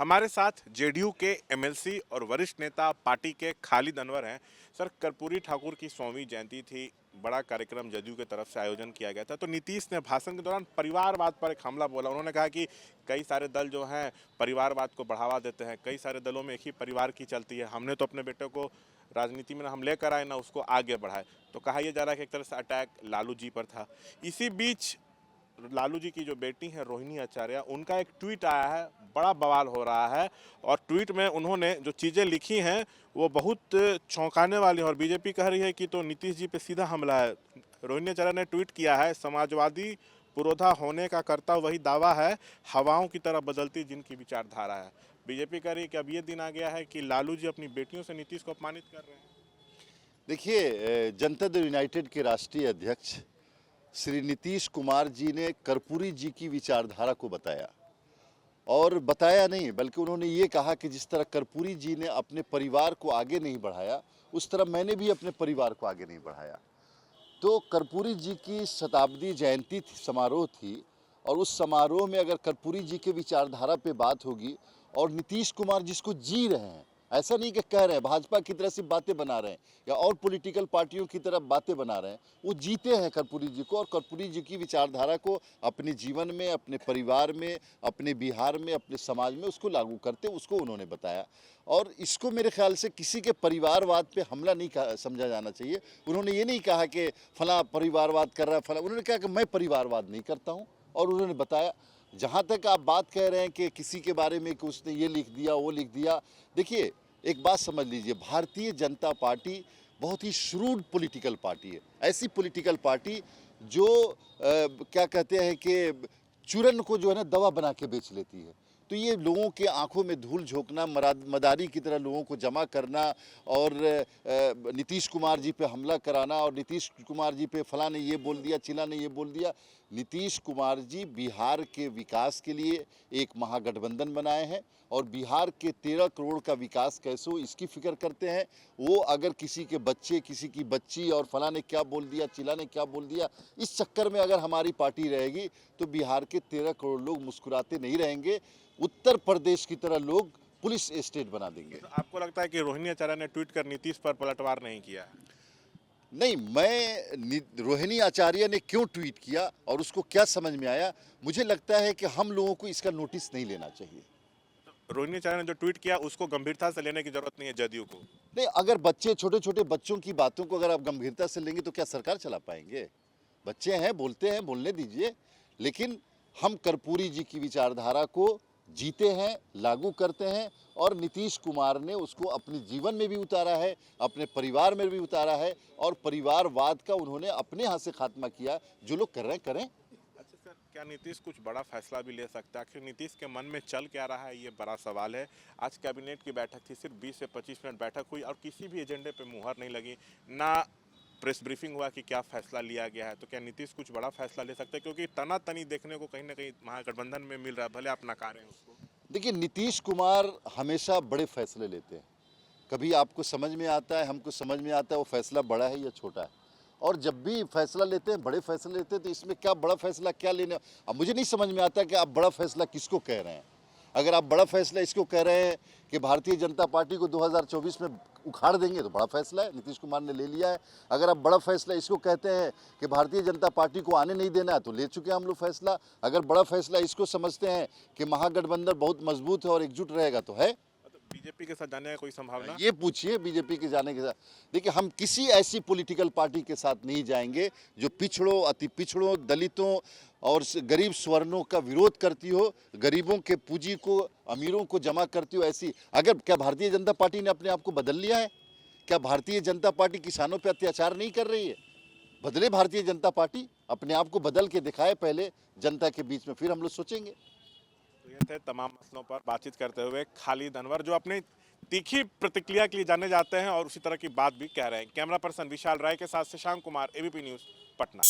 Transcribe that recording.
हमारे साथ जेडीयू के एमएलसी और वरिष्ठ नेता पार्टी के खालिद अनवर हैं। सर, कर्पूरी ठाकुर की 100वीं जयंती थी, बड़ा कार्यक्रम जदयू की तरफ से आयोजन किया गया था। तो नीतीश ने भाषण के दौरान परिवारवाद पर एक हमला बोला। उन्होंने कहा कि कई सारे दल जो हैं परिवारवाद को बढ़ावा देते हैं, कई सारे दलों में एक ही परिवार की चलती है। हमने तो अपने बेटे को राजनीति में ना हम लेकर आए ना उसको आगे बढ़ाए। तो कहा यह जा रहा है कि एक तरह से अटैक लालू जी पर था। इसी बीच लालू जी की जो बेटी है रोहिणी आचार्य, उनका एक ट्वीट आया है, बड़ा बवाल हो रहा है। और ट्वीट में उन्होंने जो चीज़ें लिखी हैं वो बहुत चौंकाने वाली हैं। और बीजेपी कह रही है कि तो नीतीश जी पे सीधा हमला है। रोहिणी आचार्य ने ट्वीट किया है, समाजवादी पुरोधा होने का करता वही दावा है, हवाओं की तरह बदलती जिनकी विचारधारा है। बीजेपी कह रही है कि अब ये दिन आ गया है कि लालू जी अपनी बेटियों से नीतीश को अपमानित कर रहे हैं। देखिए, जनता दल यूनाइटेड के राष्ट्रीय अध्यक्ष श्री नीतीश कुमार जी ने कर्पूरी जी की विचारधारा को बताया, और बताया नहीं बल्कि उन्होंने ये कहा कि जिस तरह कर्पूरी जी ने अपने परिवार को आगे नहीं बढ़ाया, उस तरह मैंने भी अपने परिवार को आगे नहीं बढ़ाया। तो कर्पूरी जी की शताब्दी जयंती समारोह थी, और उस समारोह में अगर कर्पूरी जी के विचारधारा पे बात होगी और नीतीश कुमार जिसको जी रहे हैं, ऐसा नहीं कि कह रहे हैं भाजपा की तरह से बातें बना रहे हैं या और पॉलिटिकल पार्टियों की तरह बातें बना रहे हैं, वो जीते हैं कर्पूरी जी को, और कर्पूरी जी की विचारधारा को अपने जीवन में, अपने परिवार में, अपने बिहार में, अपने समाज में उसको लागू करते, उसको उन्होंने बताया। और इसको मेरे ख्याल से किसी के परिवारवाद पे हमला नहीं समझा जाना चाहिए। उन्होंने ये नहीं कहा कि फला परिवारवाद कर रहा है फला, उन्होंने कहा कि मैं परिवारवाद नहीं करता हूँ, और उन्होंने बताया। जहाँ तक आप बात कह रहे हैं कि किसी के बारे में कि उसने ये लिख दिया वो लिख दिया, देखिए एक बात समझ लीजिए, भारतीय जनता पार्टी बहुत ही श्रूड पॉलिटिकल पार्टी है। ऐसी पॉलिटिकल पार्टी जो क्या कहते हैं कि चूरन को जो है ना दवा बना के बेच लेती है। तो ये लोगों के आंखों में धूल झोंकना, मदारी की तरह लोगों को जमा करना, और नीतीश कुमार जी पे हमला कराना, और नीतीश कुमार जी पे फला ने ये बोल दिया, चिला ने ये बोल दिया। नीतीश कुमार जी बिहार के विकास के लिए एक महागठबंधन बनाए हैं, और बिहार के 13 करोड़ का विकास कैसे हो इसकी फिक्र करते हैं। वो अगर किसी के बच्चे, किसी की बच्ची और फला ने क्या बोल दिया, चिला ने क्या बोल दिया, इस चक्कर में अगर हमारी पार्टी रहेगी तो बिहार के 13 करोड़ लोग मुस्कुराते नहीं रहेंगे, उत्तर प्रदेश की तरह लोग पुलिस स्टेट बना देंगे। तो आपको लगता है कि रोहिणी आचार्य ने ट्वीट कर नीतीश पर पलटवार नहीं किया है? नहीं, मैं रोहिणी आचार्य ने क्यों ट्वीट किया और उसको क्या समझ में आया, मुझे लगता है कि हम लोगों को इसका नोटिस नहीं लेना चाहिए। रोहिणी आचार्य ने जो ट्वीट किया उसको गंभीरता से लेने की जरूरत नहीं है जदयू को। नहीं, अगर बच्चे, छोटे छोटे बच्चों की बातों को अगर आप गंभीरता से लेंगे तो क्या सरकार चला पाएंगे? बच्चे हैं, बोलते हैं, बोलने दीजिए। लेकिन हम कर्पूरी जी की विचारधारा को जीते हैं, लागू करते हैं, और नीतीश कुमार ने उसको अपने जीवन में भी उतारा है, अपने परिवार में भी उतारा है, और परिवारवाद का उन्होंने अपने यहाँ से खात्मा किया। जो लोग कर रहे हैं करें। अच्छा सर, क्या नीतीश कुछ बड़ा फैसला भी ले सकता है? आखिर नीतीश के मन में चल क्या रहा है, ये बड़ा सवाल है। आज कैबिनेट की बैठक थी, सिर्फ 20 से 25 मिनट बैठक हुई और किसी भी एजेंडे पे मुहर नहीं लगी, ना प्रेस ब्रीफिंग हुआ कि क्या फैसला लिया गया है। तो क्या नीतीश कुछ बड़ा फैसला ले सकते हैं? क्योंकि तना तनी देखने को कहीं ना कहीं महागठबंधन में मिल रहा है, भले आप नकार रहे हैं उसको। देखिए, नीतीश कुमार हमेशा बड़े फैसले लेते हैं। कभी आपको समझ में आता है, हमको समझ में आता है वो फैसला बड़ा है या छोटा है। और जब भी फैसला लेते हैं, बड़े फैसले लेते हैं, तो इसमें क्या बड़ा फैसला क्या लेने, अब मुझे नहीं समझ में आता कि आप बड़ा फैसला किसको कह रहे हैं। अगर आप बड़ा फैसला इसको कह रहे हैं कि भारतीय जनता पार्टी को 2024 में उखाड़ देंगे तो बड़ा फैसला है, नीतीश कुमार ने ले लिया है। अगर आप बड़ा फैसला इसको कहते हैं कि भारतीय जनता पार्टी को आने नहीं देना है तो ले चुके हैं हम लोग फैसला। अगर बड़ा फैसला इसको समझते हैं कि महागठबंधन बहुत मजबूत है और एकजुट रहेगा तो है। बीजेपी के साथ जाने का कोई संभावना? ये पूछिए बीजेपी के जाने के साथ। देखिए, हम किसी ऐसी पॉलिटिकल पार्टी के साथ नहीं जाएंगे जो पिछड़ों, अति पिछड़ों, दलितों और गरीब स्वर्णों का विरोध करती हो, गरीबों के पूंजी को, अमीरों को जमा करती हो। ऐसी अगर क्या भारतीय जनता पार्टी ने अपने आप को बदल लिया है? क्या भारतीय जनता पार्टी किसानों पर अत्याचार नहीं कर रही है? बदले भारतीय जनता पार्टी, अपने आप को बदल के दिखाए पहले जनता के बीच में, फिर हम लोग सोचेंगे। तो ये थे तमाम मसलों पर बातचीत करते हुए खालिद अनवर, जो अपनी तीखी प्रतिक्रिया के लिए जाने जाते हैं और उसी तरह की बात भी कह रहे हैं। कैमरा पर्सन विशाल राय के साथ शशांक कुमार, एबीपी न्यूज़, पटना।